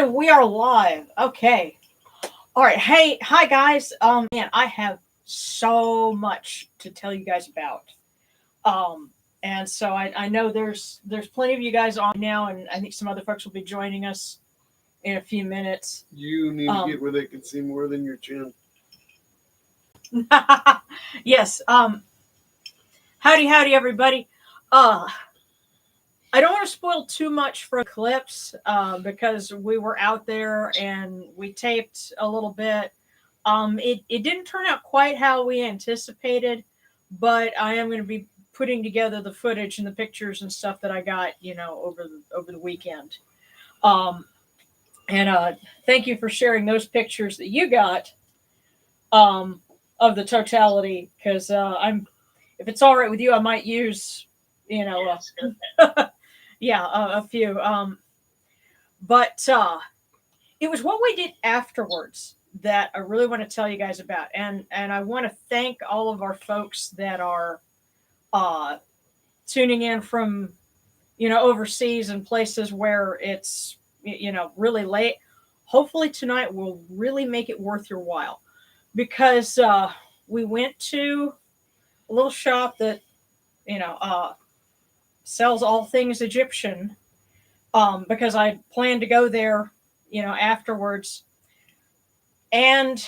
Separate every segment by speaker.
Speaker 1: And we are live. Okay. All right. Hey, hi guys. Man, I have so much to tell you guys about. Um, and so I know there's plenty of you guys on now, and I think some other folks will be joining us in a few minutes.
Speaker 2: You need to get where they can see more than your chin.
Speaker 1: Yes. Howdy, everybody. Uh, I don't want to spoil too much for clips because we were out there and we taped a little bit. It didn't turn out quite how we anticipated, but I am going to be putting together the footage and the pictures and stuff that I got, over the weekend. Um, and thank you for sharing those pictures that you got um, of the totality, because if it's all right with you, I might use, you know, yeah, a few. But it was what we did afterwards that I really want to tell you guys about, and I want to thank all of our folks that are uh, tuning in from overseas and places where it's really late. Hopefully tonight will really make it worth your while because we went to a little shop that you know uh, sells all things Egyptian because I planned to go there, afterwards. And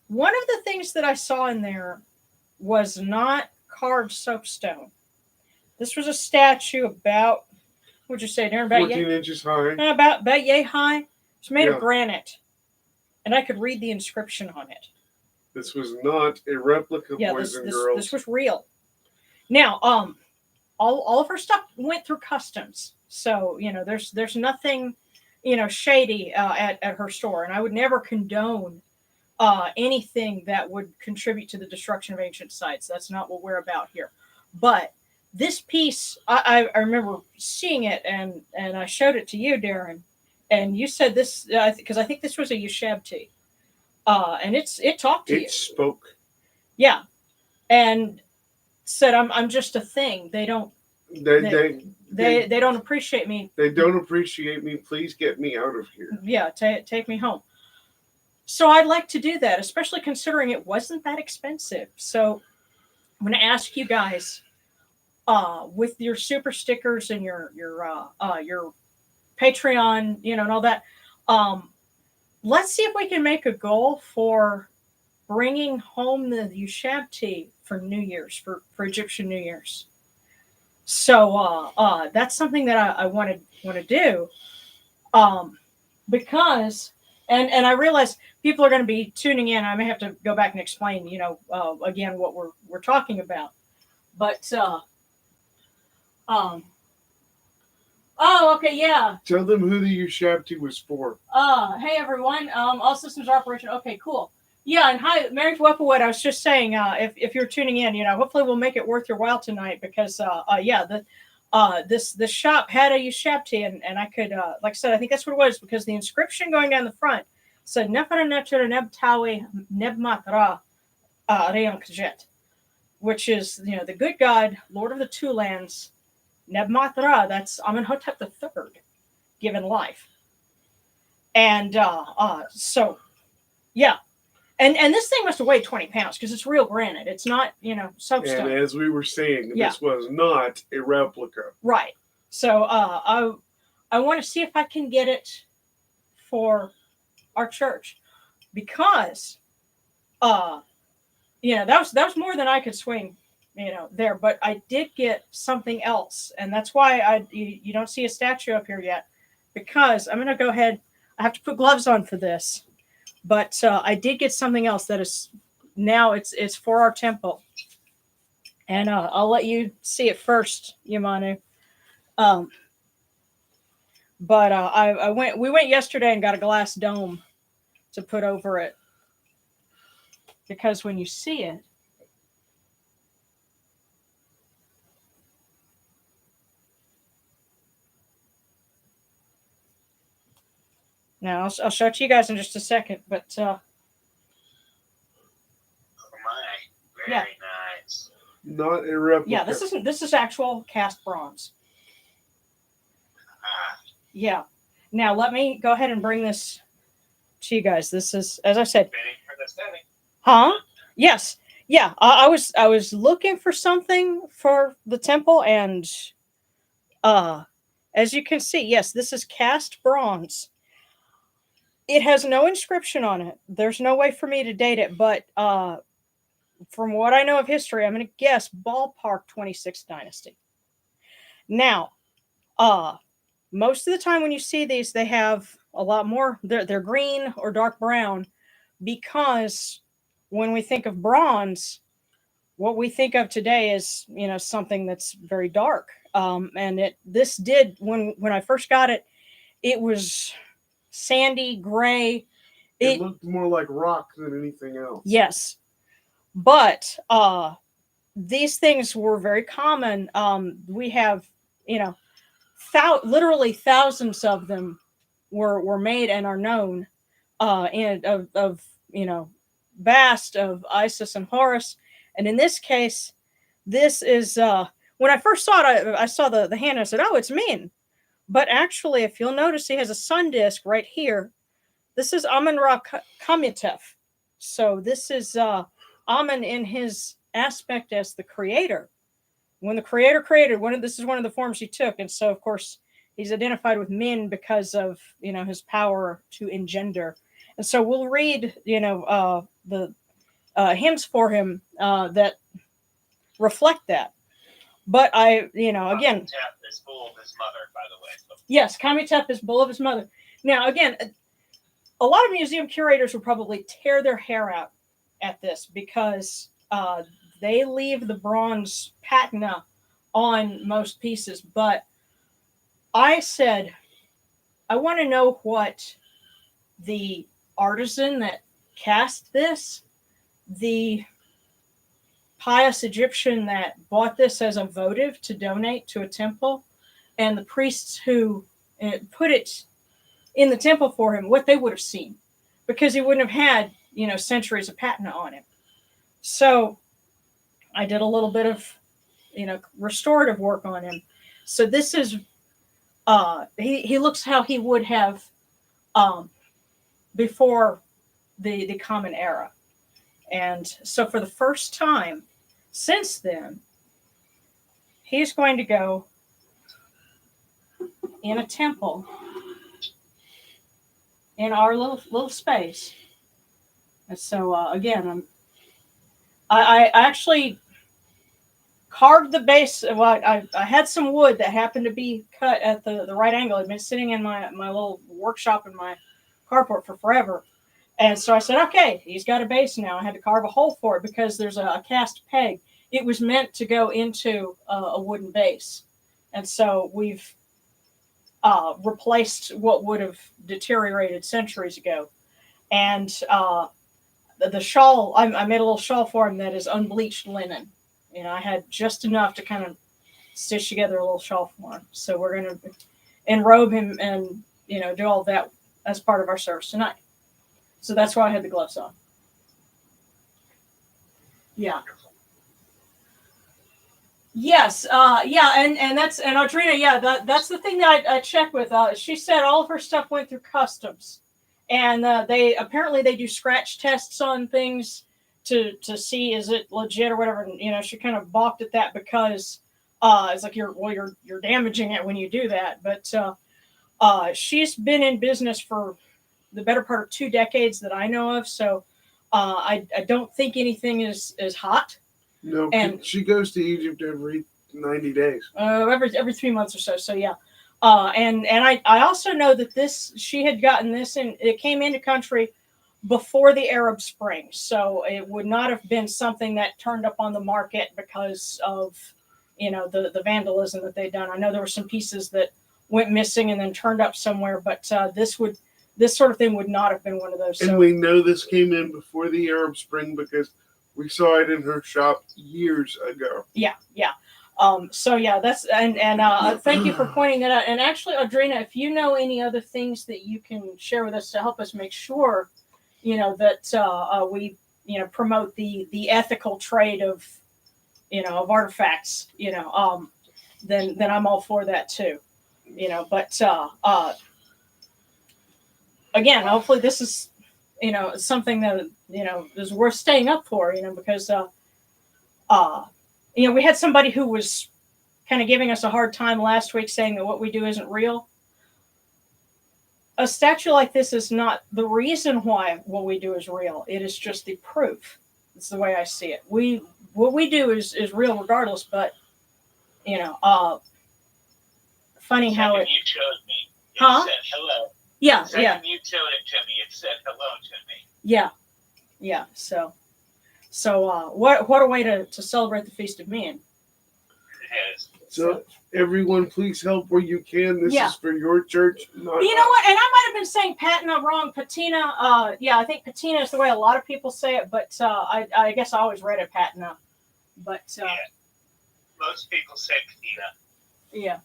Speaker 1: one of the things that I saw in there was not carved soapstone. This was a statue about, what'd you say, Darren? About
Speaker 2: 14 inches high.
Speaker 1: about yay high. It's made
Speaker 2: Yeah.
Speaker 1: of granite, and I could read the inscription on it.
Speaker 2: This was not a replica,
Speaker 1: Yeah,
Speaker 2: boys
Speaker 1: this
Speaker 2: and
Speaker 1: this
Speaker 2: girls.
Speaker 1: this was real. Now, all of her stuff went through customs, so there's nothing, shady at her store, and I would never condone anything that would contribute to the destruction of ancient sites. That's not what we're about here. But this piece, I remember seeing it, and I showed it to you, Darren, and you said this because I think this was a Ushabti, and it talked to you.
Speaker 2: It spoke.
Speaker 1: Yeah, and said I'm just a thing. They don't they don't appreciate me.
Speaker 2: They don't appreciate me. Please get me out of here.
Speaker 1: Yeah, take me home. So I'd like to do that, especially considering it wasn't that expensive. So I'm going to ask you guys, with your super stickers and your Patreon, and all that. Um, let's see if we can make a goal for bringing home the Ushabti for New Year's, for Egyptian New Year's. So that's something that I want to do, because and I realize people are going to be tuning in. I may have to go back and explain, again what we're talking about. But um, oh, okay, yeah.
Speaker 2: Tell them who the Ushabti was for.
Speaker 1: Hey everyone. All systems are operational. Okay, cool. Yeah, and hi, Mary Wepperwood. I was just saying, if you're tuning in, hopefully we'll make it worth your while tonight because, yeah, this shop had a Ushabti, and I could, like I said, I think that's what it was because the inscription going down the front said Nefara Netra Nebtawi Nebmatra Reankjet, which is the good God, Lord of the Two Lands, Nebmatra. That's Amenhotep III, given life, and so yeah. And this thing must have weighed 20 pounds because it's real granite. It's not, soapstone.
Speaker 2: And as we were saying, this was not a replica.
Speaker 1: Right. So I want to see if I can get it for our church because, that was more than I could swing, there. But I did get something else, and that's why you don't see a statue up here yet because I'm going to go ahead. I have to put gloves on for this. But I did get something else that is now it's for our temple, and I'll let you see it first, Yamanu. But we went yesterday and got a glass dome to put over it because when you see it, now I'll show it to you guys in just a second, but.
Speaker 3: Very nice.
Speaker 2: Not a replica.
Speaker 1: Yeah, this is actual cast bronze. Yeah, Now let me go ahead and bring this to you guys. This is, as I said,
Speaker 3: Fitting for the setting.
Speaker 1: huh? Yes, yeah. I was looking for something for the temple, and as you can see, yes, this is cast bronze. It has no inscription on it. There's no way for me to date it, but from what I know of history, I'm going to guess ballpark 26th dynasty. Now, most of the time when you see these, they have a lot more. They're green or dark brown because when we think of bronze, what we think of today is something that's very dark. And this did when I first got it, it was sandy gray.
Speaker 2: It looked more like rock than anything else.
Speaker 1: Yes, but these things were very common. We have literally thousands of them were made and are known and of Bast, of Isis and Horus. And in this case, this is when I first saw it, I saw the hand and I said, oh, it's Min. But actually, if you'll notice, he has a sun disk right here. This is Amun-Ra Kemetic. So this is Amun in his aspect as the creator. When the creator created, this is one of the forms he took. And so, of course, he's identified with Min because of his power to engender. And so we'll read the hymns for him that reflect that. But again,
Speaker 3: Kemetic is full of his mother, by the way. So.
Speaker 1: Yes, Kemetic is full of his mother. Now, again, a lot of museum curators will probably tear their hair out at this because they leave the bronze patina on most pieces. But I said, I want to know what the artisan that cast this, the pious Egyptian that bought this as a votive to donate to a temple, and the priests who put it in the temple for him, what they would have seen, because he wouldn't have had centuries of patina on him. So I did a little bit of restorative work on him. So this is he looks how he would have before the Common Era. And so for the first time since then, he's going to go in a temple in our little space. And so again, I actually carved the base. Well, I had some wood that happened to be cut at the right angle. It'd been sitting in my little workshop in my carport for forever. And so I said, okay, he's got a base now. I had to carve a hole for it because there's a cast peg. It was meant to go into a wooden base. And so we've replaced what would have deteriorated centuries ago. And the shawl, I made a little shawl for him that is unbleached linen. I had just enough to kind of stitch together a little shawl for him. So we're going to enrobe him and, do all that as part of our service tonight. So that's why I had the gloves on. Yeah. Yes. Yeah. And Audrina, yeah, that's the thing that I checked with. She said all of her stuff went through customs, and they do scratch tests on things to see is it legit or whatever. And, she kind of balked at that because it's like you're damaging it when you do that. But she's been in business for the better part of 2 decades that I know of. So I don't think anything is hot.
Speaker 2: No, and she goes to Egypt every 90 days.
Speaker 1: Every 3 months or so. So yeah. And I also know that she had gotten this and it came into country before the Arab Spring. So it would not have been something that turned up on the market because of, the vandalism that they'd done. I know there were some pieces that went missing and then turned up somewhere, but this sort of thing would not have been one of those.
Speaker 2: And we know this came in before the Arab Spring because we saw it in her shop years ago.
Speaker 1: Yeah. So yeah, that's and thank you for pointing that out. And actually, Audrina, if you know any other things that you can share with us to help us make sure, that we promote the ethical trade of of artifacts, then I'm all for that too. But again, hopefully this is, something that, is worth staying up for, because, we had somebody who was kind of giving us a hard time last week saying that what we do isn't real. A statue like this is not the reason why what we do is real. It is just the proof. It's the way I see it. What we do is real regardless, but, funny how it.
Speaker 3: You showed me. It
Speaker 1: Huh?
Speaker 3: said hello.
Speaker 1: Yeah,
Speaker 3: The second
Speaker 1: yeah.
Speaker 3: you showed it to me, it said hello to me.
Speaker 1: Yeah, yeah. So what a way to celebrate the Feast of Min.
Speaker 3: It is.
Speaker 2: So everyone, please help where you can. This
Speaker 1: Yeah.
Speaker 2: is for your church, not
Speaker 1: You know what? And I might have been saying patina wrong. Patina. I think patina is the way a lot of people say it, but I guess I always read it patina. But
Speaker 3: Yeah. Most people say patina.
Speaker 1: yeah,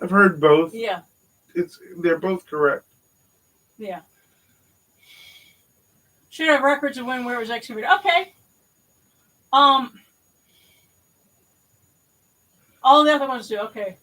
Speaker 2: I've heard both.
Speaker 1: yeah,
Speaker 2: They're both correct.
Speaker 1: yeah. Should have records of when where it was excavated. Okay. All the other ones do. Okay.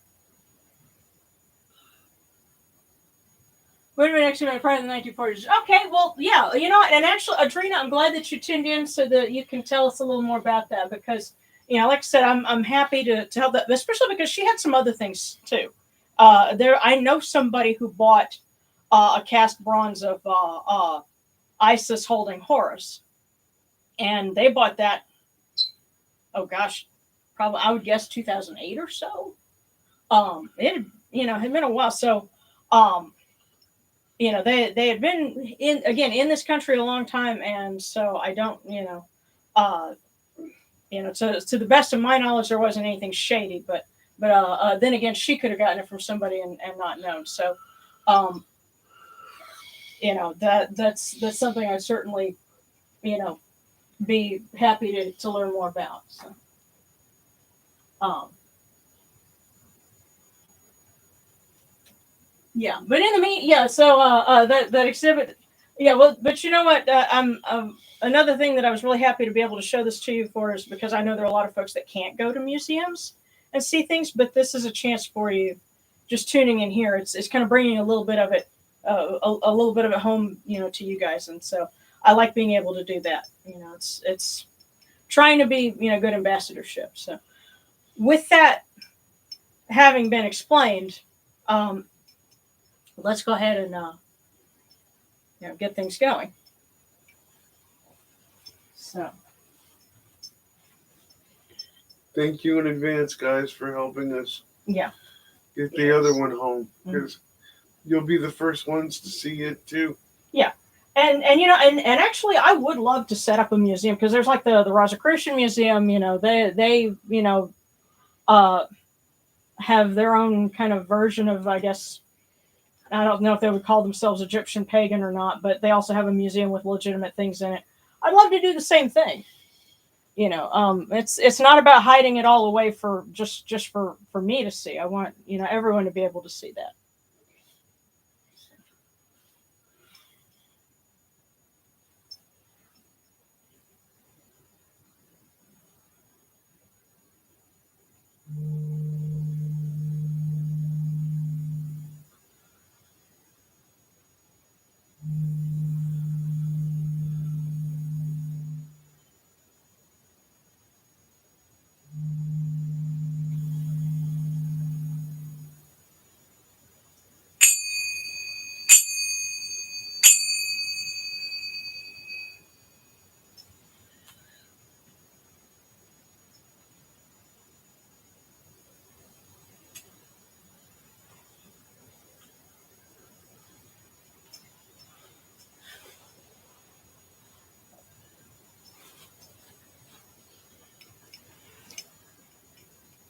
Speaker 1: Would have been excavated prior to the 1940s. Okay, well, yeah, you know what? And actually, Adrena, I'm glad that you tuned in so that you can tell us a little more about that because, like I said, I'm happy to help that, especially because she had some other things too. I know somebody who bought a cast bronze of Isis holding Horus, and they bought that. Oh gosh, probably I would guess 2008 or so. It had been a while, so they had been in this country a long time, and so I don't to the best of my knowledge there wasn't anything shady, but then again she could have gotten it from somebody and not known. So that's something I'd certainly be happy to learn more about. So yeah, but in the so that exhibit, well, but you know what, I'm another thing that I was really happy to be able to show this to you for is because I know there are a lot of folks that can't go to museums and see things, but this is a chance for you just tuning in here. It's kind of bringing a little bit of it, a little bit of it home, to you guys, and so I like being able to do that. It's trying to be good ambassadorship. So with that having been explained, let's go ahead and get things going. So
Speaker 2: Thank you in advance, guys, for helping us
Speaker 1: yeah,
Speaker 2: get the other one home because you'll be the first ones to see it too.
Speaker 1: yeah, and actually, I would love to set up a museum because there's like the Rosicrucian Museum. They have their own kind of version of, I guess. I don't know if they would call themselves Egyptian pagan or not, but they also have a museum with legitimate things in it. I'd love to do the same thing. It's not about hiding it all away for just for me to see. I want everyone to be able to see that.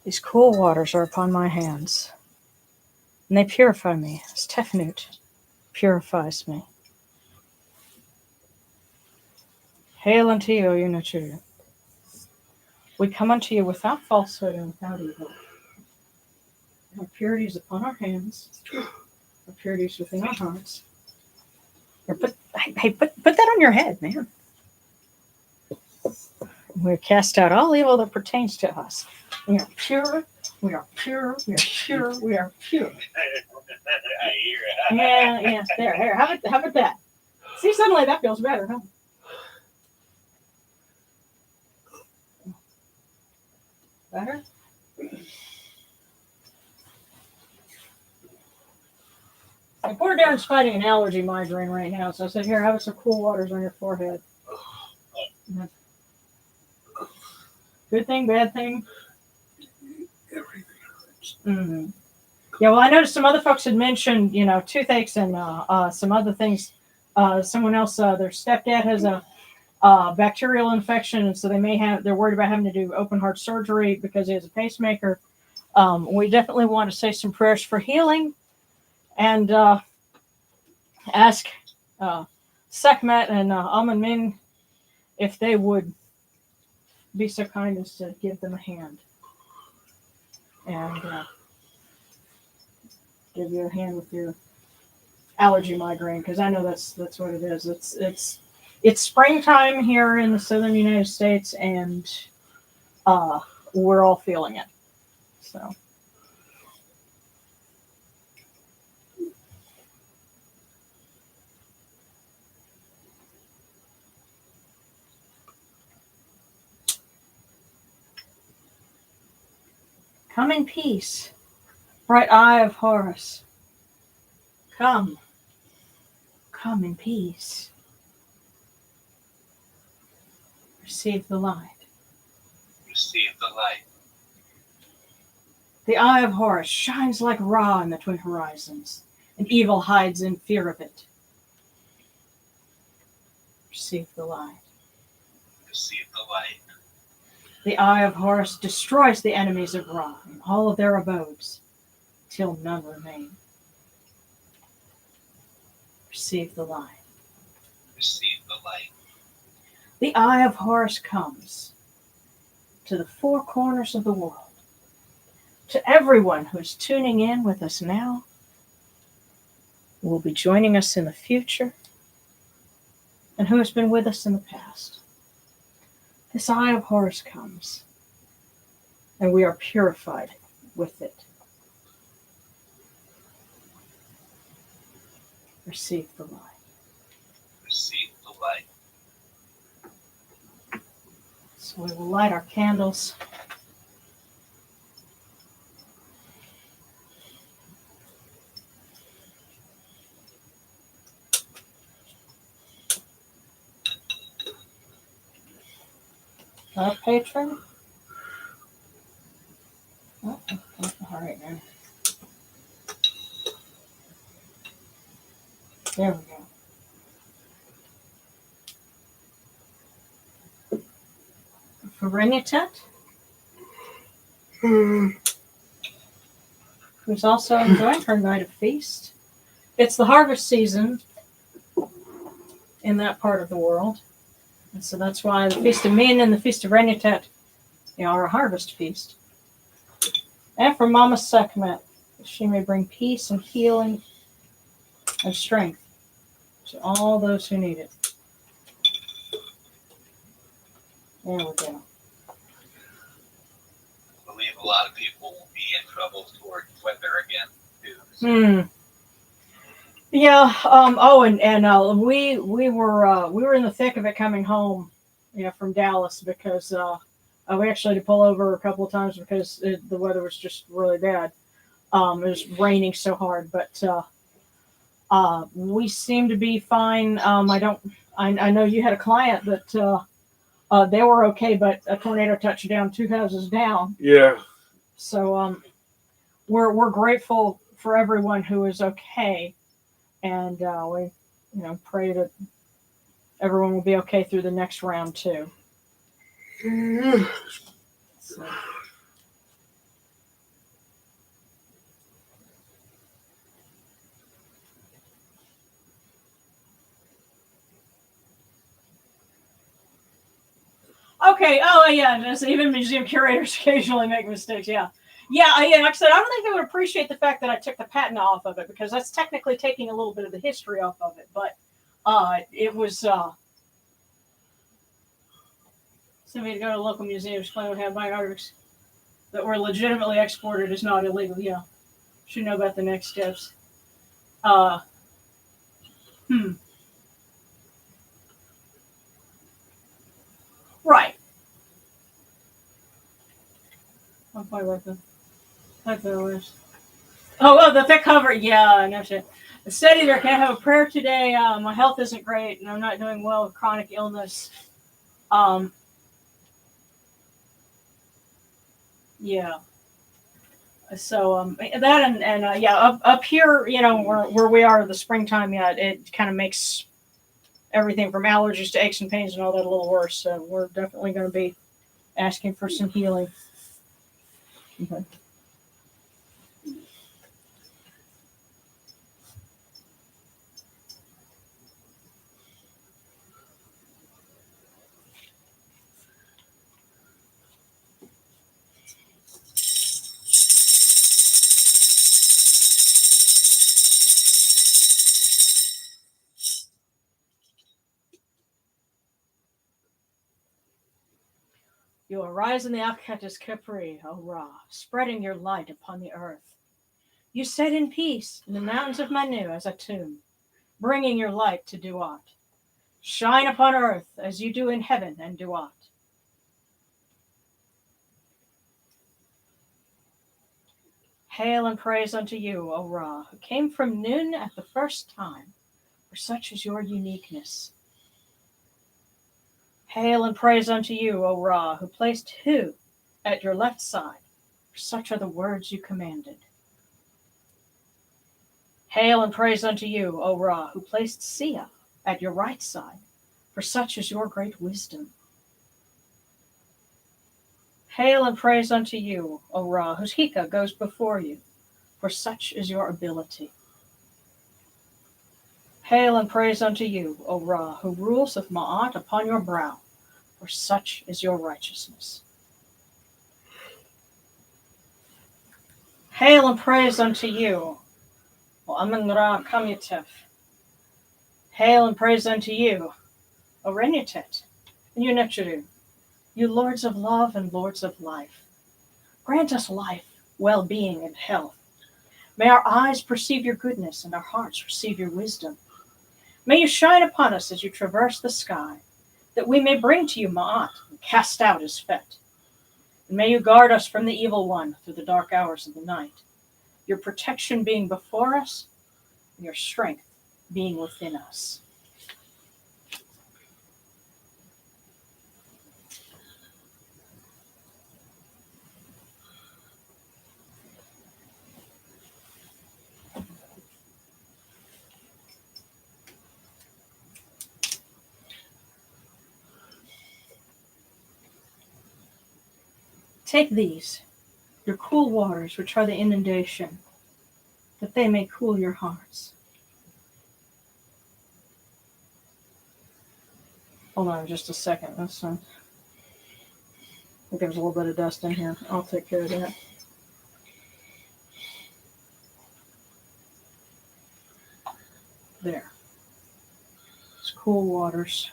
Speaker 1: These cool waters are upon my hands, and they purify me, as Tefnut purifies me. Hail unto you, O Unity. We come unto you without falsehood and without evil. Our purity is upon our hands. Our purity is within our hearts. Put that on your head, man. We cast out all evil that pertains to us. We are pure. We are pure. We are pure. We are pure.
Speaker 3: You're,
Speaker 1: Yeah. There. Here. How about that? See, suddenly that feels better, huh? Better? And poor Darren's fighting an allergy migraine right now, so I said, here, have some cool waters on your forehead. Good thing, bad thing?
Speaker 2: Everything hurts.
Speaker 1: Mm-hmm. Yeah, well, I noticed some other folks had mentioned, toothaches and some other things. Someone else, their stepdad has a bacterial infection, and so they're worried about having to do open heart surgery because he has a pacemaker. We definitely want to say some prayers for healing and ask Sekhmet and Min if they would be so kind as to give them a hand and give you a hand with your allergy migraine, because I know that's what it is. It's springtime here in the southern United States, and we're all feeling it. So. Come in peace, bright eye of Horus. Come in peace. Receive the light.
Speaker 3: receive the light.
Speaker 1: The eye of Horus shines like Ra in the twin horizons, and evil hides in fear of it. Receive the light.
Speaker 3: Receive the light.
Speaker 1: The eye of Horus destroys the enemies of Ra in all of their abodes, till none remain. Receive the light.
Speaker 3: Receive the light.
Speaker 1: The eye of Horus comes to the four corners of the world, to everyone who is tuning in with us now, who will be joining us in the future, and who has been with us in the past. This eye of Horus comes, and we are purified with it. Receive the light.
Speaker 3: Receive the light.
Speaker 1: So we will light our candles. Our patron. Oh, all right, now. There we go. For Rennutet, who's also enjoying her night of feast. It's the harvest season in that part of the world. And so that's why the Feast of Min and the Feast of Rennutet are a harvest feast. And for Mama Sekhmet, she may bring peace and healing and strength to all those who need it. There we go.
Speaker 3: I believe a lot of people will be in trouble toward weather again, too. So
Speaker 1: Yeah. We were in the thick of it coming home, from Dallas because we actually had to pull over a couple of times because the weather was just really bad. It was raining so hard, but we seem to be fine. I know you had a client that they were okay, but a tornado touched down 2 houses down.
Speaker 2: Yeah.
Speaker 1: So we're grateful for everyone who is okay. And we, pray that everyone will be okay through the next round too. So. Okay. Oh, yeah. Even museum curators occasionally make mistakes. Yeah. Yeah. Like I said, I don't think they would appreciate the fact that I took the patina off of it because that's technically taking a little bit of the history off of it. But it was. Somebody to go to local museums claiming to have my artworks that were legitimately exported is not illegal. Yeah. Should know about the next steps. Uh, hmm. Right. I'll probably work with. Like that was. Oh, well, the thick cover. Yeah, no shit. I said either can I have a prayer today? My health isn't great, and I'm not doing well with chronic illness. Um, yeah. So that and yeah, up here, where we are, the springtime. Yeah, it kind of makes everything from allergies to aches and pains and all that a little worse. So we're definitely going to be asking for some healing. Okay. You arise in the Akhetis Kepri, O Ra, spreading your light upon the earth. You set in peace in the mountains of Manu as a tomb, bringing your light to Duat. Shine upon earth as you do in heaven and Duat. Hail and praise unto you, O Ra, who came from Nun at the first time, for such is your uniqueness. Hail and praise unto you, O Ra, who placed Hu at your left side, for such are the words you commanded. Hail and praise unto you, O Ra, who placed Sia at your right side, for such is your great wisdom. Hail and praise unto you, O Ra, whose Hika goes before you, for such is your ability. Hail and praise unto you, O Ra, who rules with Ma'at upon your brow, for such is your righteousness. Hail and praise unto you, O Amun Ra Kamyatef. Hail and praise unto you, O Rennutet, and Unetcheru, you lords of love and lords of life. Grant us life, well-being, and health. May our eyes perceive your goodness and our hearts receive your wisdom. May you shine upon us as you traverse the sky, that we may bring to you Ma'at and cast out his fet. And may you guard us from the evil one through the dark hours of the night, your protection being before us and your strength being within us. Take these, your cool waters, which are the inundation, that they may cool your hearts. Hold on just a second. I think there's a little bit of dust in here. I'll take care of that. There. It's cool waters,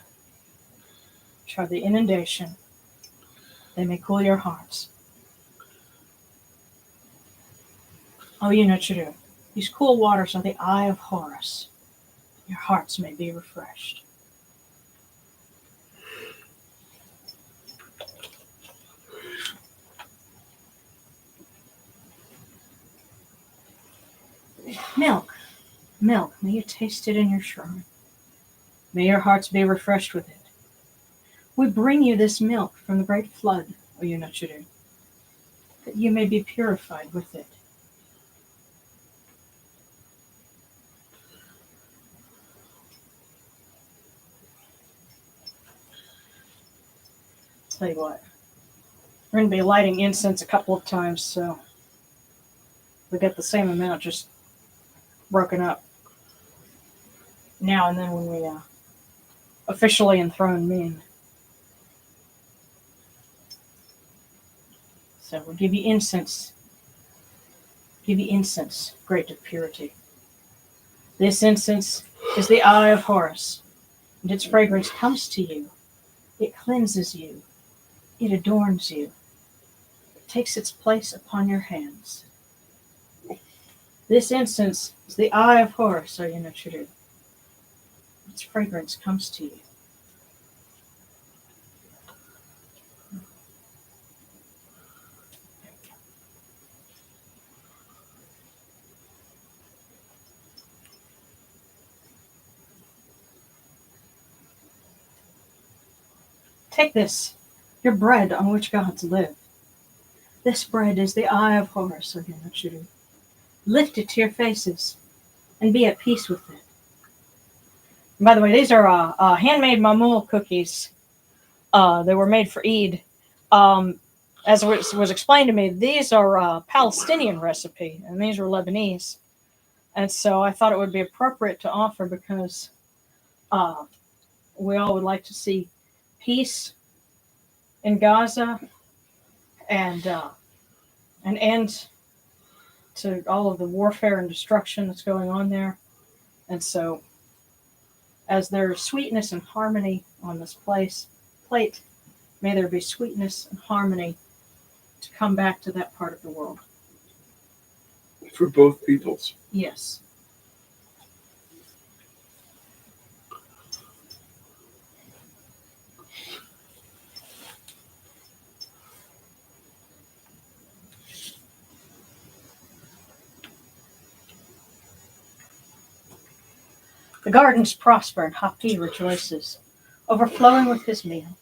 Speaker 1: which are the inundation. They may cool your hearts. Oh, you know what you do. These cool waters are the eye of Horus. Your hearts may be refreshed. Milk, milk, may you taste it in your shrine. May your hearts be refreshed with it. We bring you this milk from the great flood, O Yunachiru, that you may be purified with it. Tell you what, we're going to be lighting incense a couple of times, so we get the same amount just broken up now and then when we officially enthrone Min. So we'll give you incense. Give you incense, great to purity. This incense is the eye of Horus, and its fragrance comes to you. It cleanses you. It adorns you. It takes its place upon your hands. This incense is the eye of Horus, O Yenachuru. Its fragrance comes to you. Take this, your bread on which gods live. This bread is the eye of Horus, O Yenachuru. Lift it to your faces and be at peace with it. And by the way, these are handmade mamul cookies. They were made for Eid. As was explained to me, these are a Palestinian recipe, and these are Lebanese. And so I thought it would be appropriate to offer because we all would like to see peace in Gaza and an end to all of the warfare and destruction that's going on there. And so, as there's sweetness and harmony on this plate, may there be sweetness and harmony to come back to that part of the world.
Speaker 2: For both peoples.
Speaker 1: Yes. The gardens prosper and Hapi rejoices, overflowing with his meal.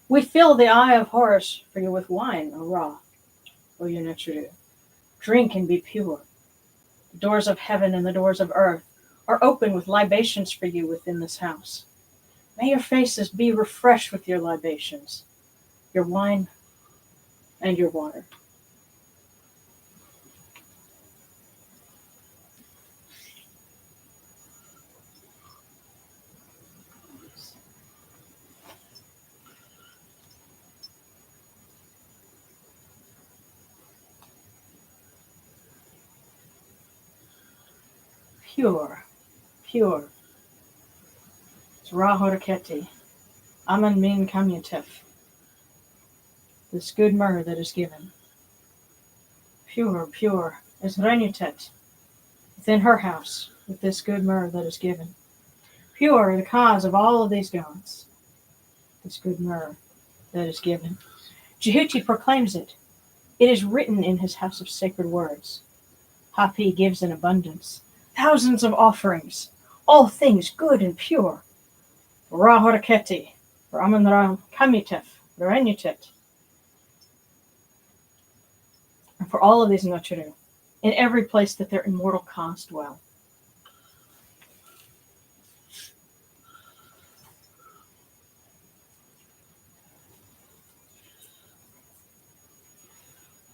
Speaker 1: We fill the eye of Horus for you with wine, O Ra, O Yenachuru. Drink and be pure. The doors of heaven and the doors of earth are open with libations for you within this house. May your faces be refreshed with your libations, your wine and your water. Pure, pure. It's Ra Horaketi, Aman Min Kamyatef. This good myrrh that is given. Pure, pure is Rennutet within her house with this good myrrh that is given. Pure the cause of all of these gods. This good myrrh that is given. Jehuti proclaims it. It is written in his house of sacred words. Hapi gives in abundance. Thousands of offerings, all things good and pure. Ra Horaketi, Raman Ram Kamitef, Rennutet. And for all of these Nachuru, in every place that their immortal cause dwell.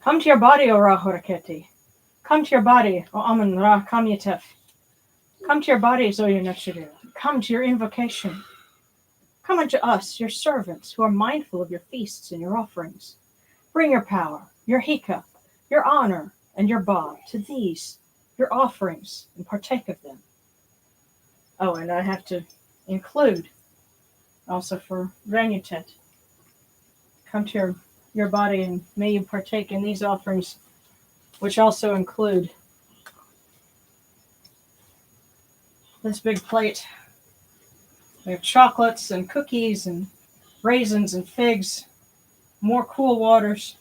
Speaker 1: Come to your body, O Ra Horaketi. Come to your body, O Amun Ra Kamyatef. Come to your bodies, O Yenachuru. Come to your invocation. Come unto us, your servants, who are mindful of your feasts and your offerings. Bring your power, your hika, your honor, and your ba to these, your offerings, and partake of them. Oh, and I have to include, also for Rennutet, come to your body and may you partake in these offerings, which also include this big plate. We have chocolates and cookies and raisins and figs, more cool waters,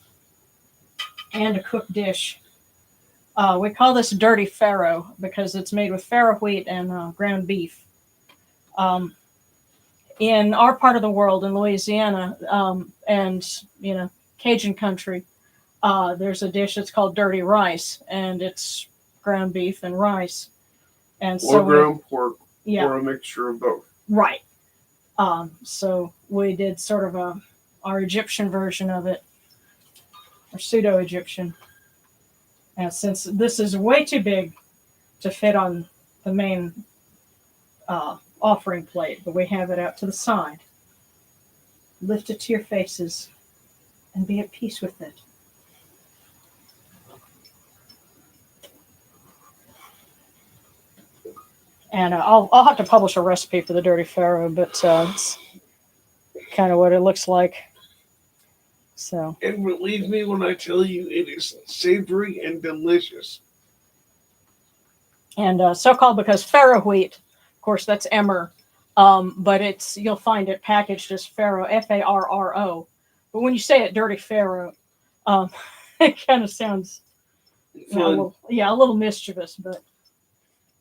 Speaker 1: and a cooked dish. We call this dirty farro because it's made with farro wheat and ground beef. In our part of the world, in Louisiana, and Cajun country, there's a dish that's called dirty rice, and it's ground beef and rice. And so
Speaker 2: ground pork,
Speaker 1: yeah,
Speaker 2: or a mixture of both.
Speaker 1: Right. So we did sort of our Egyptian version of it, or pseudo-Egyptian. And since this is way too big to fit on the main offering plate, but we have it out to the side. Lift it to your faces and be at peace with it. And I'll have to publish a recipe for the dirty farro, but it's kind of what it looks like. So.
Speaker 2: And believe me when I tell you, it is savory and delicious.
Speaker 1: And so called because farro wheat, of course, that's emmer, but you'll find it packaged as farro, Farro. But when you say it, dirty farro, um, it kind of sounds a little mischievous, but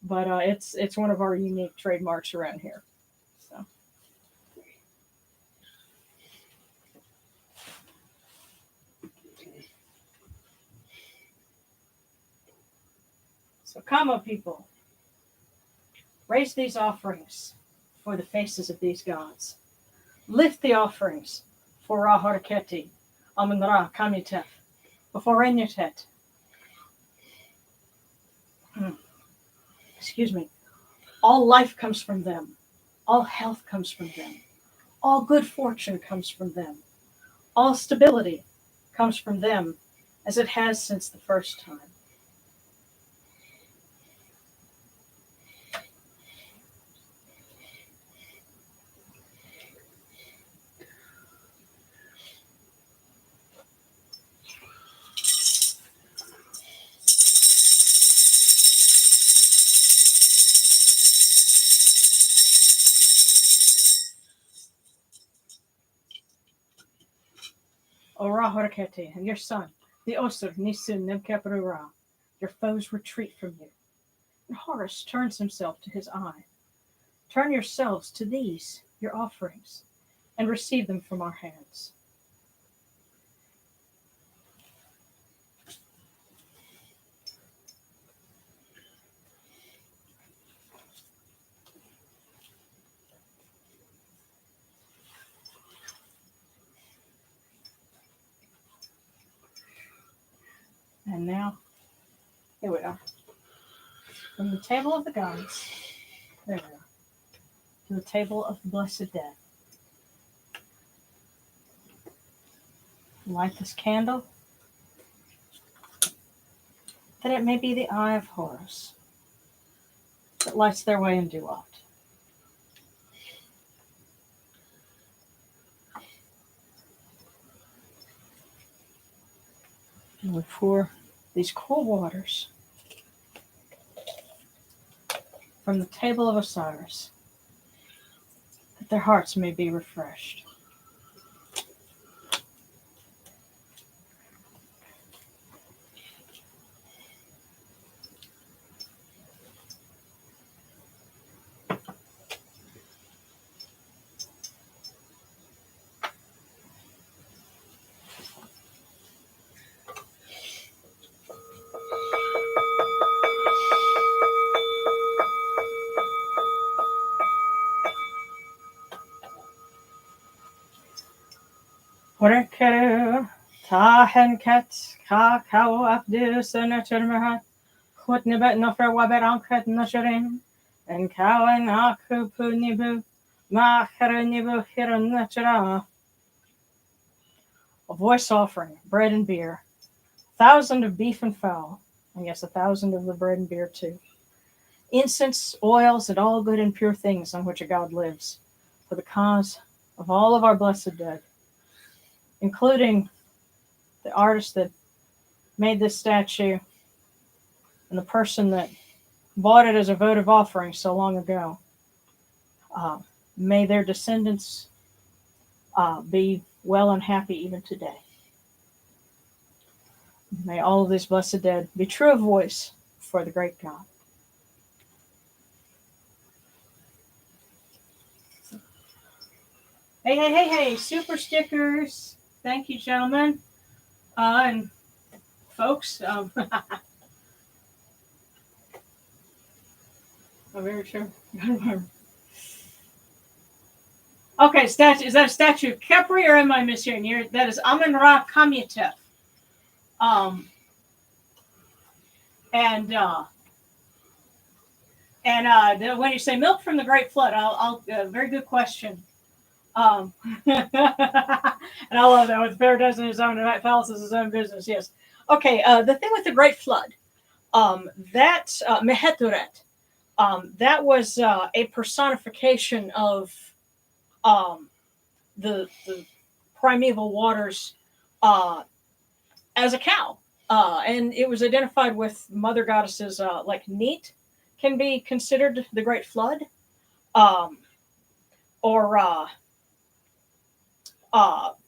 Speaker 1: it's one of our unique trademarks around here. So. So come, O people, raise these offerings for the faces of these gods. Lift the offerings for Ra Horaketi, Amun Ra Kamitef, before Rennutet. Excuse me. All life comes from them. All health comes from them. All good fortune comes from them. All stability comes from them, as it has since the first time. O Ra Horaketi, and your son, the Osir Nisun Nemkepru Ra, your foes retreat from you. And Horus turns himself to his eye. Turn yourselves to these, your offerings, and receive them from our hands. And now, here we are. From the table of the gods, there we are, to the table of the blessed dead. Light this candle, that it may be the eye of Horus that lights their way in Duat. And we pour these cool waters from the table of Osiris, that their hearts may be refreshed. Horekeru, Tahenket, Kakao Abdus, and Naturmahat, Kutnibet Nofer Waberanket Nasharim, and Kawan Akupunibu, Makaranibu Hiran Natara. A voice offering, bread and beer, 1,000 of beef and fowl, and yes, 1,000 of the bread and beer too. Incense, oils, and all good and pure things on which a god lives, for the cause of all of our blessed dead, including the artist that made this statue and the person that bought it as a votive offering so long ago. May their descendants be well and happy even today. May all of these blessed dead be true of voice for the great God. Hey, super stickers. Thank you, gentlemen. And folks, oh, very true. Okay, statue. Is that a statue of Kepri, or am I mishearing? That is Amun Ra Kamitef. When you say milk from the Great Flood, I'll very good question. And I love that. With paradise in his own, and palace is his own business. Yes. Okay. The thing with the Great Flood, that Meheturet, that was a personification of the primeval waters as a cow, and it was identified with mother goddesses like Neat, can be considered the Great Flood, um, or I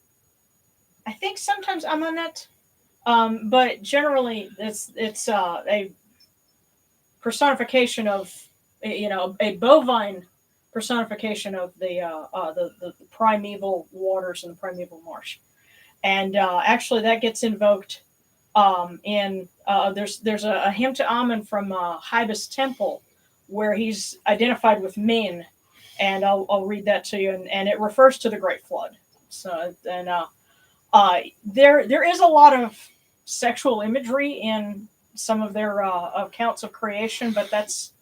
Speaker 1: think sometimes I'm on that, but generally it's a personification of, a bovine personification of the primeval waters and the primeval marsh, and actually that gets invoked in there's a hymn to Amun from Hybus Temple where he's identified with Min, and I'll read that to you, and it refers to the Great Flood. So and there is a lot of sexual imagery in some of their accounts of creation, but that's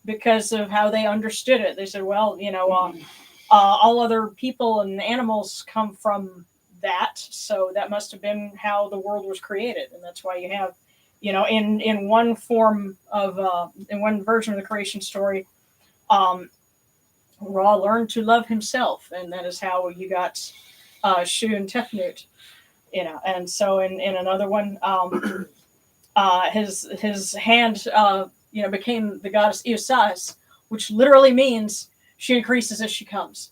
Speaker 1: because of how they understood it. They said, well, all other people and animals come from that, so that must have been how the world was created, and that's why you have, in one form of in one version of the creation story, Ra learned to love himself, and that is how you got Shu and Tefnut, and so in another one, his hand, became the goddess Iosais, which literally means she increases as she comes.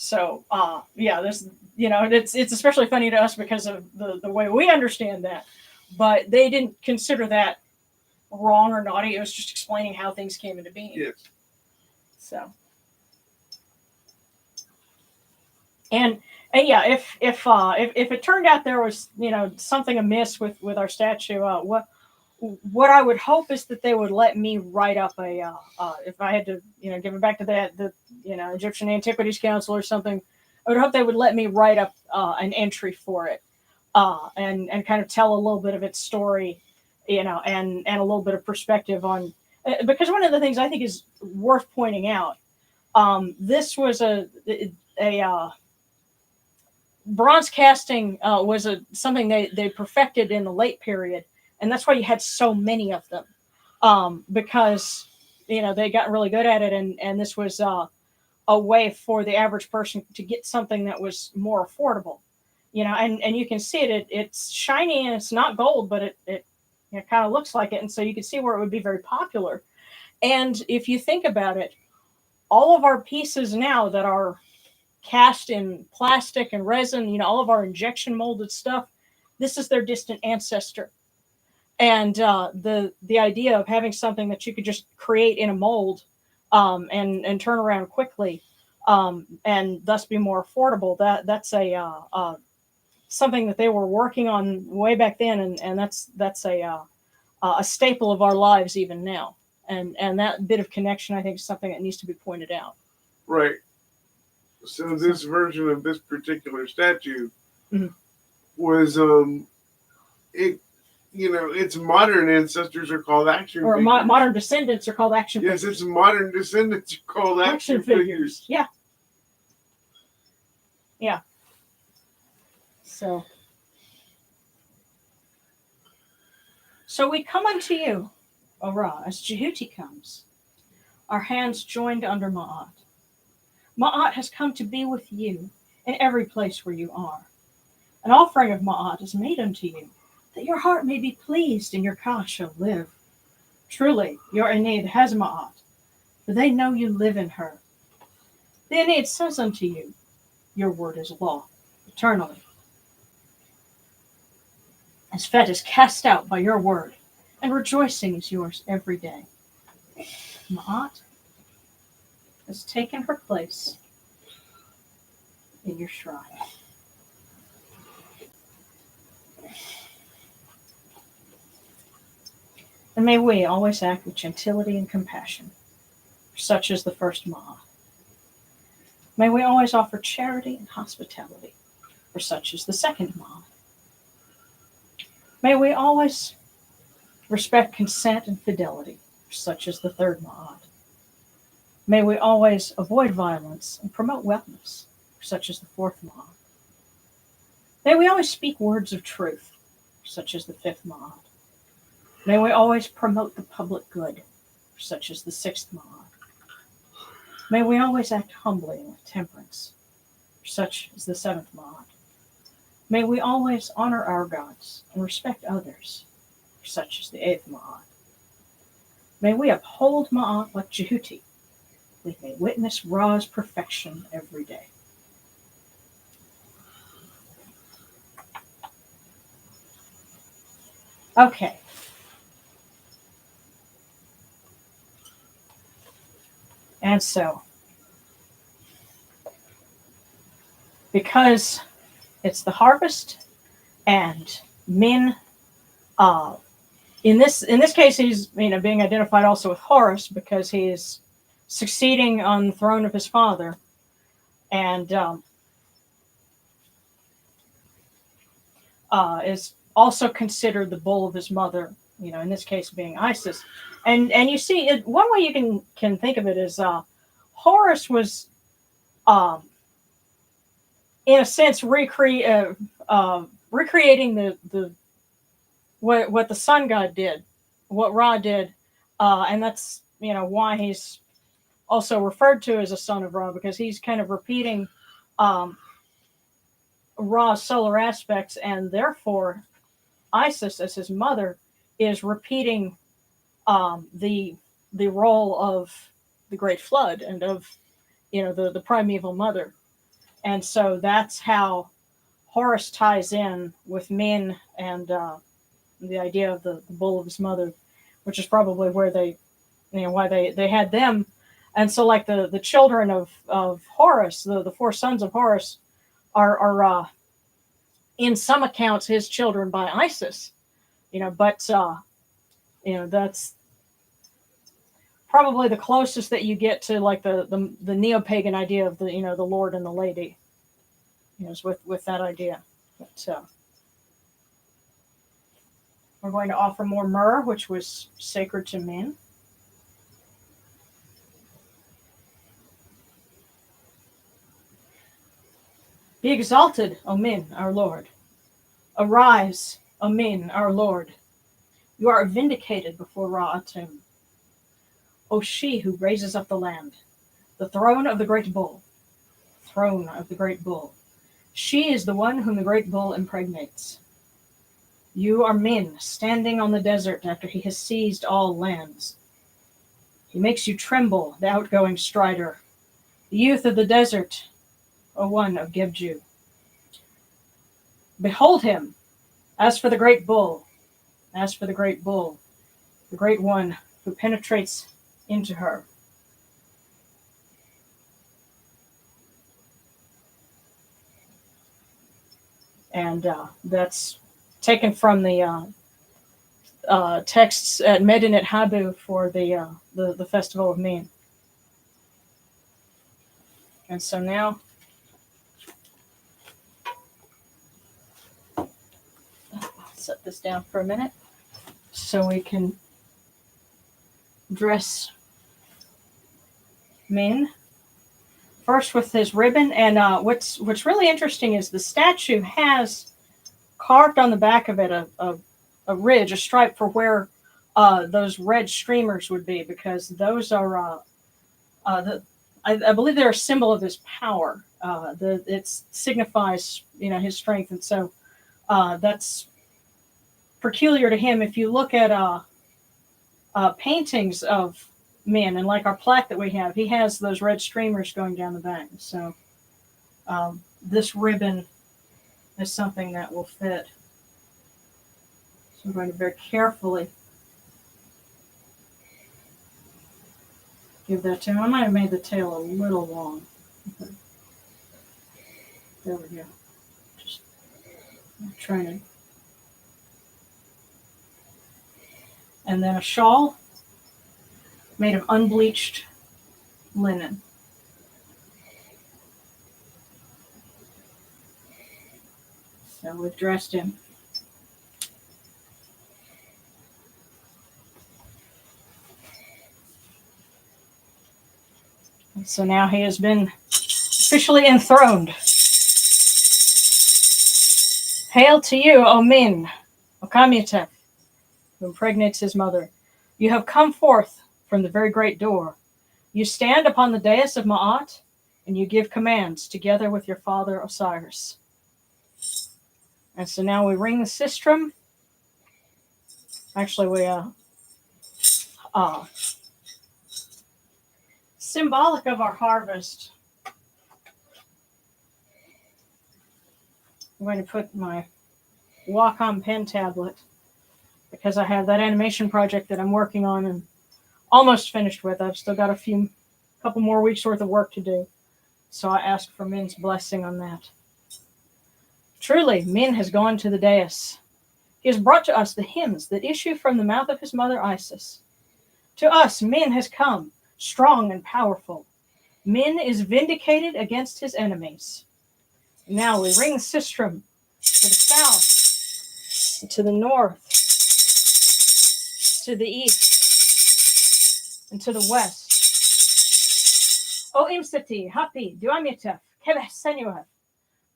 Speaker 1: So, this, it's especially funny to us because of the way we understand that, but they didn't consider that wrong or naughty. It was just explaining how things came into being.
Speaker 2: Yes.
Speaker 1: So, and yeah, if it turned out there was, something amiss with our statue, what I would hope is that they would let me write up if I had to, give it back to the Egyptian Antiquities Council or something. I would hope they would let me write up an entry for it, and kind of tell a little bit of its story, and a little bit of perspective on, because one of the things I think is worth pointing out, this was a bronze casting was something they perfected in the late period. And that's why you had so many of them, because they got really good at it, and this was a way for the average person to get something that was more affordable, and you can see it. It's shiny and it's not gold, but it kind of looks like it, and so you can see where it would be very popular. And if you think about it, all of our pieces now that are cast in plastic and resin, all of our injection molded stuff, this is their distant ancestor. And the idea of having something that you could just create in a mold, and turn around quickly, and thus be more affordable, that's something that they were working on way back then, and that's a staple of our lives even now. And that bit of connection, I think, is something that needs to be pointed out.
Speaker 2: Right. So this version of this particular statue, mm-hmm. was its modern ancestors are called action figures. Or
Speaker 1: modern descendants are called action figures.
Speaker 2: Yes, its modern descendants are called action figures.
Speaker 1: Yeah. Yeah. So we come unto you, O Ra, as Jehuti comes, our hands joined under Ma'at. Ma'at has come to be with you in every place where you are. An offering of Ma'at is made unto you, that your heart may be pleased and your Ka shall live. Truly, your Enid has Ma'at, for they know you live in her. The Enid says unto you, your word is law, eternally. As Fet is cast out by your word, and rejoicing is yours every day. Ma'at has taken her place in your shrine. And may we always act with gentility and compassion, such as the first Ma'at. May we always offer charity and hospitality, for such as the second Ma'at. May we always respect consent and fidelity, for such as the third Ma'at. May we always avoid violence and promote wellness, for such as the fourth Ma'at. May we always speak words of truth, for such as the fifth Ma'at. May we always promote the public good, such as the sixth Ma'at. May we always act humbly and with temperance, such as the seventh Ma'at. May we always honor our gods and respect others, such as the eighth Ma'at. May we uphold Ma'at like Jehuti. We may witness Ra's perfection every day. Okay. And so, because it's the harvest, and Min, in this case, he's being identified also with Horus because he is succeeding on the throne of his father, and is also considered the bull of his mother. In this case, being Isis, and you see, one way you can think of it is Horus was, in a sense, recreating the what the sun god did, what Ra did, and that's why he's also referred to as a son of Ra, because he's kind of repeating Ra's solar aspects, and therefore Isis, as his mother, is repeating the role of the Great Flood and of the primeval mother, and so that's how Horus ties in with Min and the idea of the bull of his mother, which is probably where they, why they had them. And so, like the children of Horus, the four sons of Horus, are in some accounts his children by Isis, but that's probably the closest that you get to like the neo-pagan idea of the Lord and the Lady, is with that idea. But we're going to offer more myrrh, which was sacred to Min. Be exalted, O Min, our Lord. Arise, O Min, our Lord. You are vindicated before Ra Atum. O she who raises up the land, the throne of the great bull. Throne of the great bull. She is the one whom the great bull impregnates. You are Min, standing on the desert after he has seized all lands. He makes you tremble, the outgoing strider, the youth of the desert, O one of Gebju. Behold him, as for the great bull, the great one who penetrates into her. And that's taken from the texts at Medinet Habu for the festival of Min. And so now, I'll set this down for a minute so we can dress Min first with his ribbon. And what's really interesting is the statue has carved on the back of it a ridge, a stripe for where those red streamers would be, because those are I believe they're a symbol of his power. It signifies his strength, and so that's peculiar to him. If you look at paintings of Min, and like our plaque that we have, he has those red streamers going down the back. So this ribbon is something that will fit. So I'm going to very carefully give that to him. I might have made the tail a little long. Okay. There we go. Just trying to. And then a shawl made of unbleached linen. So we've dressed him. And so now he has been officially enthroned. Hail to you, O Min, O Kemetic, who impregnates his mother. You have come forth from the very great door. You stand upon the dais of Ma'at, and you give commands together with your father Osiris. And so now we ring the sistrum. Actually, Symbolic of our harvest, I'm going to put my Wacom pen tablet because I have that animation project that I'm working on and almost finished with. I've still got couple more weeks worth of work to do. So I ask for Min's blessing on that. Truly, Min has gone to the dais. He has brought to us the hymns that issue from the mouth of his mother Isis. To us, Min has come, strong and powerful. Min is vindicated against his enemies. Now we ring Sistrum to the south, to the north, to the east, and to the west. O Imsati, Hapi, Duamitef, Kebeh Senuef.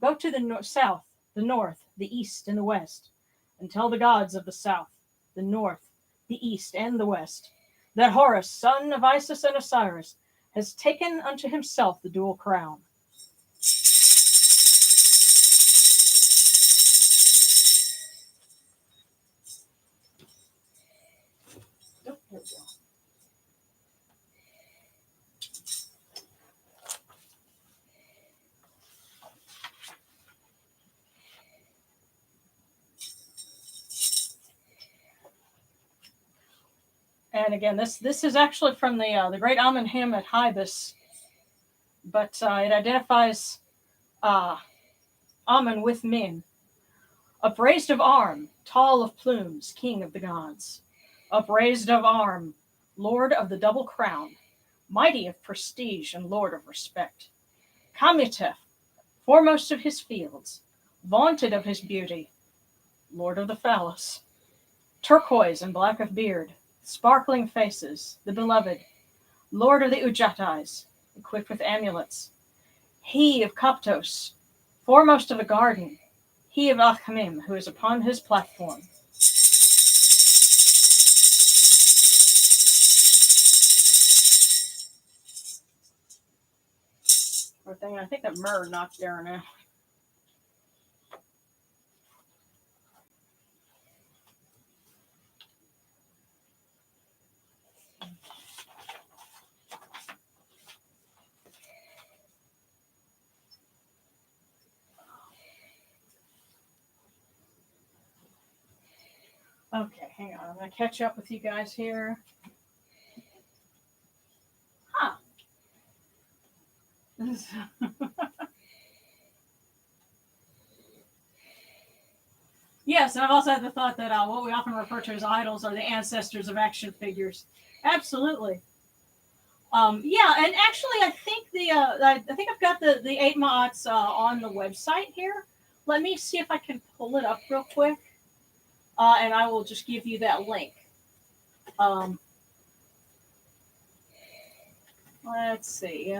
Speaker 1: Go to the south, the north, the east, and the west, and tell the gods of the south, the north, the east, and the west, that Horus, son of Isis and Osiris, has taken unto himself the dual crown. Oh, here we go. And again, this is actually from the great Amun hymn at Hybis, but it identifies Amun with Min. Upraised of arm, tall of plumes, king of the gods. Upraised of arm, lord of the double crown, mighty of prestige and lord of respect. Kemetic, foremost of his fields, vaunted of his beauty, lord of the phallus. Turquoise and black of beard, sparkling faces, the beloved, lord of the Ujatais, equipped with amulets. He of Koptos, foremost of the garden, he of Achamim, who is upon his platform. I think that myrrh knocked Darren out. Okay, hang on. I'm going to catch up with you guys here. Huh. Yes, and I've also had the thought that what we often refer to as idols are the ancestors of action figures. Absolutely. Yeah, and actually, I think I think I've got the 8 Ma'ats on the website here. Let me see if I can pull it up real quick, and I will just give you that link. Let's see.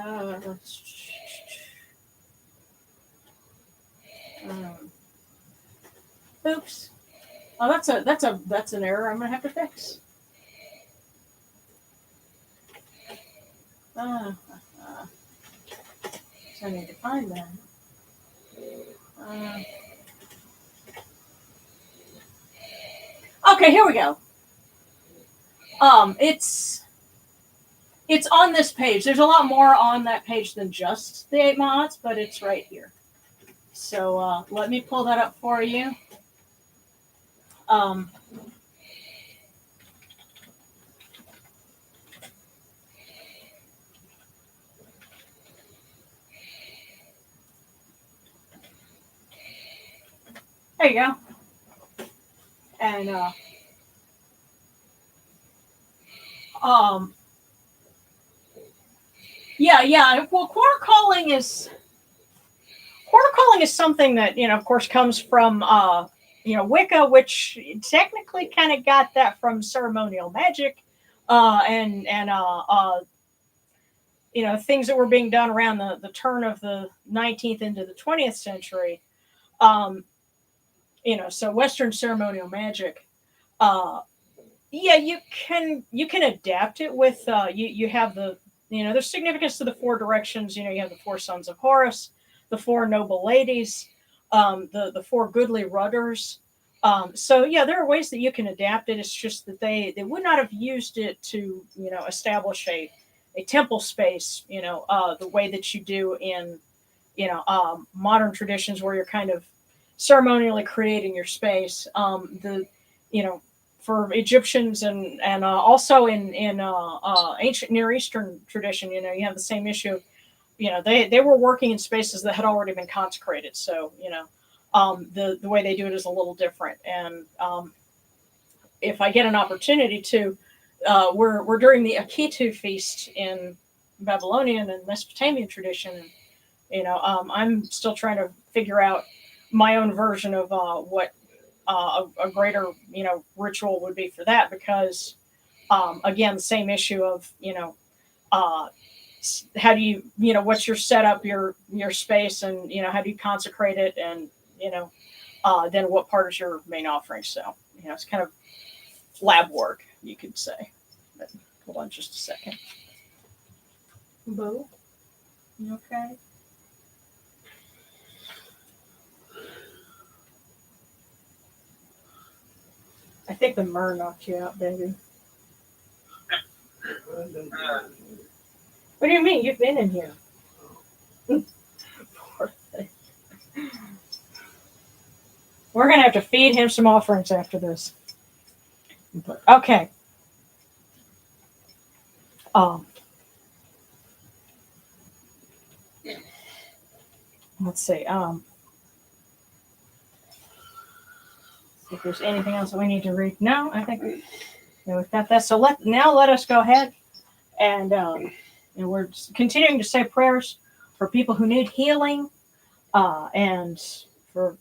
Speaker 1: Oops. Oh, that's an error I'm gonna have to fix. So I need to find that. Okay, here we go. It's on this page. There's a lot more on that page than just the 8 Ma'ats, but it's right here. So let me pull that up for you. There you go. And yeah. Well, quarter calling is something that, of course, comes from Wicca, which technically kind of got that from ceremonial magic, and things that were being done around the turn of the 19th into the 20th century. So Western ceremonial magic. Yeah, you can adapt it with you have the there's significance to the 4 directions. You have the 4 sons of Horus, the 4 noble ladies, the 4 goodly rudders, So yeah, there are ways that you can adapt it. It's just that they would not have used it to establish a temple space, the way that you do in modern traditions where you're kind of ceremonially creating your space. The you know for Egyptians and also in ancient Near Eastern tradition, you have the same issue. They were working in spaces that had already been consecrated, so the way they do it is a little different. And if I get an opportunity to, we're during the Akitu feast in Babylonian and Mesopotamian tradition, and I'm still trying to figure out my own version of what a greater ritual would be for that, because again, the same issue of uh, how do what's your setup, your space, and how do you consecrate it, and then what part is your main offering. So it's kind of lab work, you could say. But hold on just a second. Boo, you okay? I think the myrrh knocked you out, baby. What do you mean? You've been in here. Poor thing. We're going to have to feed him some offerings after this. Okay. Let's see. See if there's anything else that we need to read. No, I think we've got that. So let us go ahead and we're continuing to say prayers for people who need healing, and for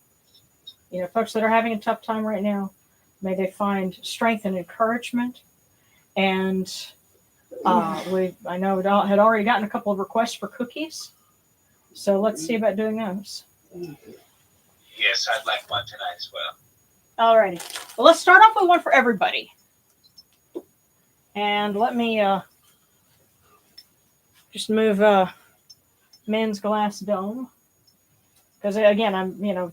Speaker 1: folks that are having a tough time right now. May they find strength and encouragement. And I know we had already gotten a couple of requests for cookies, so let's see about doing those.
Speaker 3: Yes, I'd like one tonight as well.
Speaker 1: Alrighty. Well, let's start off with one for everybody. And let me just move Min's glass dome, because again, I'm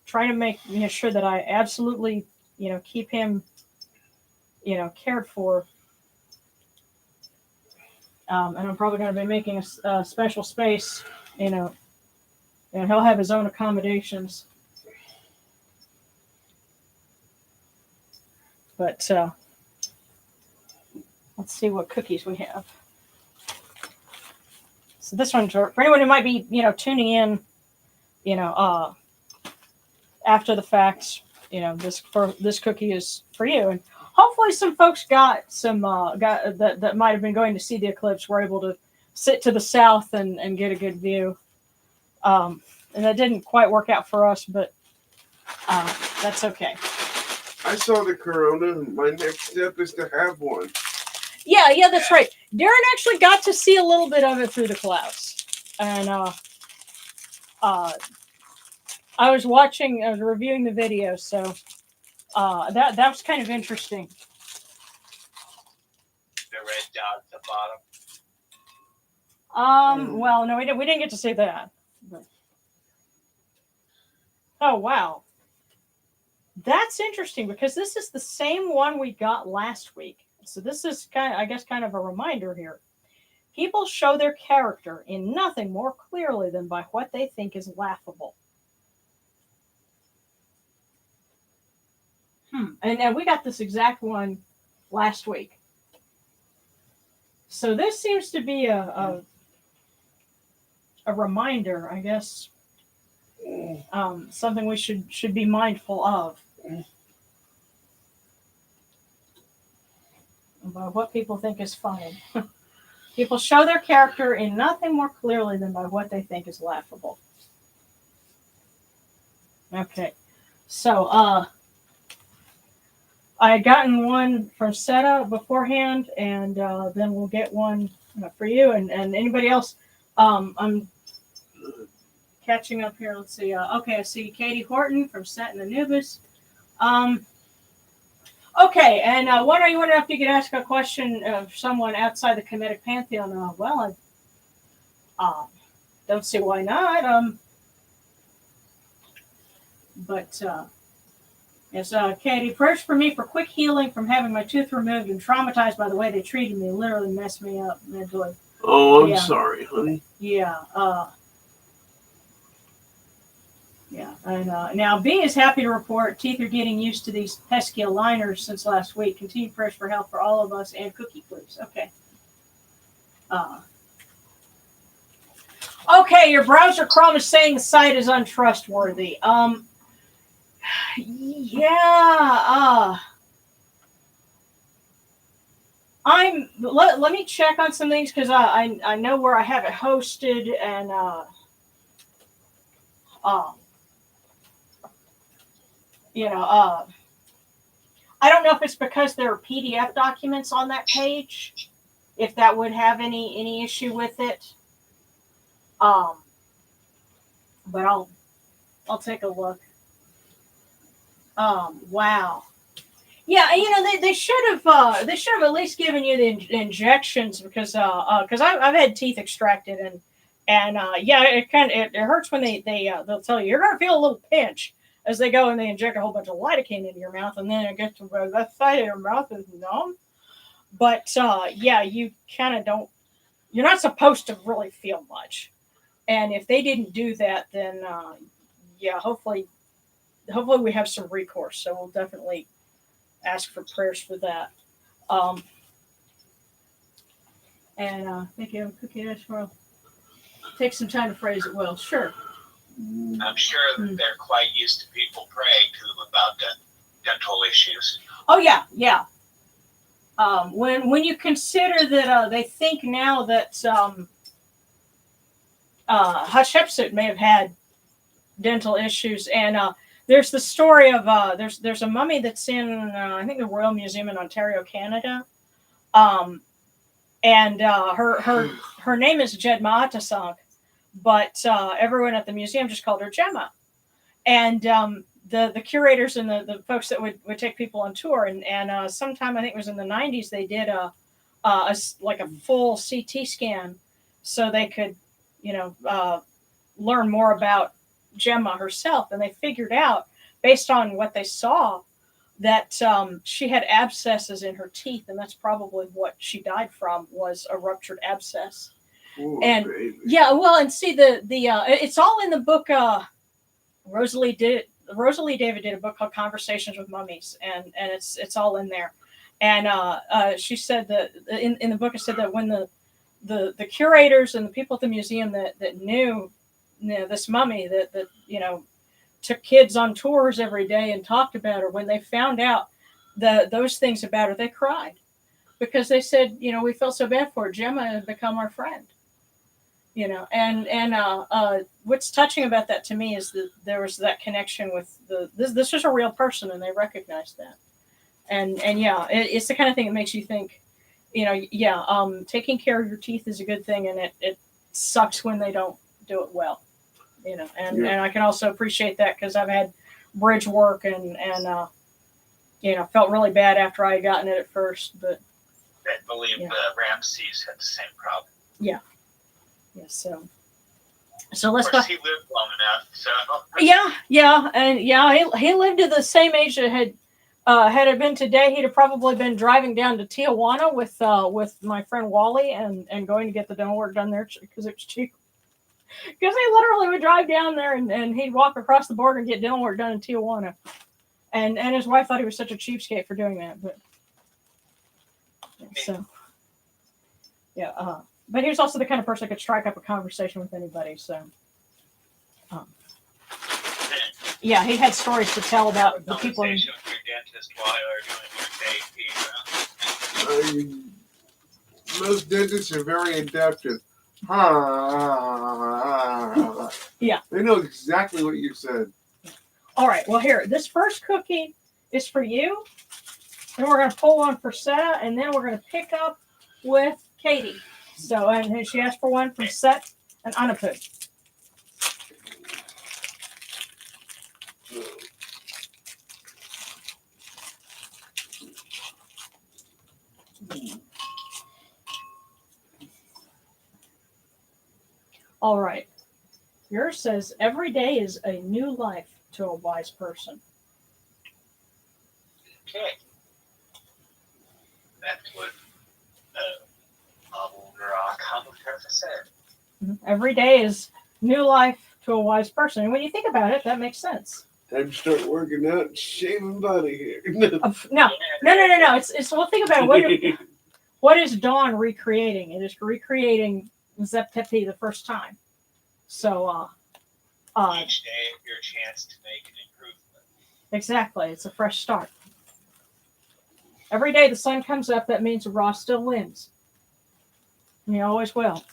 Speaker 1: trying to make sure that I absolutely keep him cared for. And I'm probably going to be making a special space, and he'll have his own accommodations. But let's see what cookies we have. So this one's for anyone who might be, tuning in, after the fact. This cookie is for you, and hopefully some folks got that might have been going to see the eclipse were able to sit to the south and get a good view. And that didn't quite work out for us, but that's okay.
Speaker 2: I saw the corona, and my next step is to have one.
Speaker 1: Yeah, that's right. Darren actually got to see a little bit of it through the clouds, and I was reviewing the video, so that was kind of interesting.
Speaker 3: The red dot at the bottom.
Speaker 1: Well, no, we didn't get to see that. But... Oh, wow. That's interesting, because this is the same one we got last week. So this is kind of a reminder here. People show their character in nothing more clearly than by what they think is laughable. And we got this exact one last week. So this seems to be a reminder, I guess, something we should be mindful of. About what people think is funny. People show their character in nothing more clearly than by what they think is laughable. Okay, so I had gotten one from Seta beforehand, and then we'll get one for you and anybody else. I'm catching up here. Let's see. Okay, I see Katie Horton from Set and Anubis. Okay, and when are you wondering if you could ask a question of someone outside the Kemetic pantheon? Well, I don't see why not. But Yes, Katie, prayers for me for quick healing from having my tooth removed and traumatized by the way they treated me. Literally messed me up mentally.
Speaker 2: Oh, I'm
Speaker 1: Yeah.
Speaker 2: sorry, honey.
Speaker 1: Yeah. Yeah. And now B is happy to report teeth are getting used to these pesky aligners since last week. Continued prayers for health for all of us and Cookie, please. Okay. Okay, your browser Chrome is saying the site is untrustworthy. Yeah. Let me check on some things because I know where I have it hosted and um you know I don't know if it's because there are PDF documents on that page, if that would have any issue with it. Um, but I'll take a look. Wow. Yeah, they should have at least given you the injections because I've had teeth extracted and yeah, it hurts when they'll tell you you're gonna feel a little pinch as they go and they inject a whole bunch of lidocaine into your mouth and then it gets to where that side of your mouth is numb. But yeah, you kind of don't. You're not supposed to really feel much, and if they didn't do that, then yeah, hopefully we have some recourse. So we'll definitely ask for prayers for that. Um, and thank you, Cookie. That's well. Take some time to phrase it well. Sure.
Speaker 3: I'm sure that they're quite used to people praying to them about dental issues.
Speaker 1: Oh yeah, yeah. When you consider that they think now that Hatshepsut may have had dental issues, and there's the story of there's a mummy that's in I think the Royal Museum in Ontario, Canada, um, and her name is Jed Mahatasang, but everyone at the museum just called her Gemma, and the curators and the folks that would take people on tour, and sometime I think it was in the 90s they did like a full CT scan so they could learn more about Gemma herself, and they figured out based on what they saw that she had abscesses in her teeth, and that's probably what she died from was a ruptured abscess.
Speaker 2: Ooh,
Speaker 1: And
Speaker 2: baby.
Speaker 1: yeah, well, and see the it's all in the book. Rosalie David did a book called Conversations with Mummies, and it's all in there. And she said that in the book it said that when the curators and the people at the museum that knew this mummy that took kids on tours every day and talked about her, when they found out those things about her, they cried because they said, we felt so bad for her. Gemma had become our friend. And what's touching about that to me is that there was that connection with this was a real person, and they recognized that. And yeah, it's the kind of thing that makes you think, taking care of your teeth is a good thing, and it sucks when they don't do it well. And I can also appreciate that because I've had bridge work and felt really bad after I had gotten it at first, but
Speaker 3: I believe the Ramses had the same problem.
Speaker 1: Yeah. So let's go.
Speaker 3: He lived long enough, so
Speaker 1: he lived to the same age that had it been today, he'd have probably been driving down to Tijuana with my friend Wally and going to get the dental work done there because it's cheap. Because he literally would drive down there and he'd walk across the border and get dental work done in Tijuana. And his wife thought he was such a cheapskate for doing that. But but he was also the kind of person that could strike up a conversation with anybody. So he had stories to tell about the people.
Speaker 3: With your dentist while you're doing your day,
Speaker 2: Most dentists are very adept at
Speaker 1: yeah.
Speaker 2: They know exactly what you said.
Speaker 1: All right. Well, here, this first cookie is for you. And we're going to pull one for Seta, and then we're going to pick up with Katie. So, and she asked for one from Set and Anaput. All right. Yours says, every day is a new life to a wise person.
Speaker 3: Okay. That's what old rock commentator said.
Speaker 1: Every day is new life to a wise person. And when you think about it, that makes sense.
Speaker 2: Time to start working out and shaving body hair.
Speaker 1: No. It's well, think about it. What is Dawn recreating? It is recreating Zep-Tepi the first time. So,
Speaker 3: Each day is your chance to make an improvement.
Speaker 1: Exactly. It's a fresh start. Every day the sun comes up, that means Ra still wins. And he always will.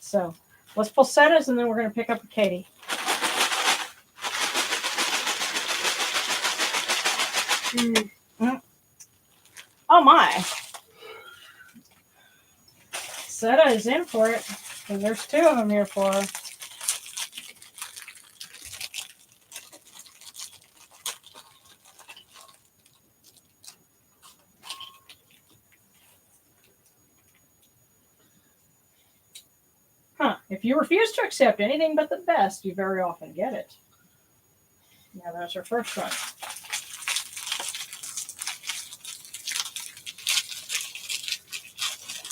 Speaker 1: So, let's pull Setas, and then we're going to pick up a Katie. Oh my. Seta is in for it. And there's two of them here for her. If you refuse to accept anything but the best, you very often get it. Now that's our first one.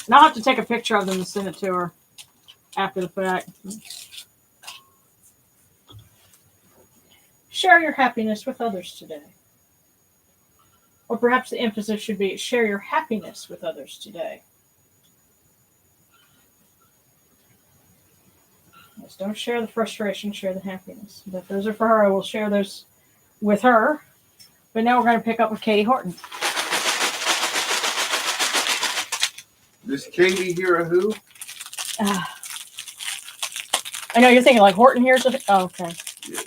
Speaker 1: And I'll have to take a picture of them and send it to her after the fact. Share your happiness with others today. Or perhaps the emphasis should be share your happiness with others today. Yes, don't share the frustration, share the happiness. But those are for her. I will share those with her. But now we're going to pick up with Katie Horton.
Speaker 2: This Katie here a who?
Speaker 1: I know you're thinking like Horton here's a... Oh, okay.
Speaker 2: Yes.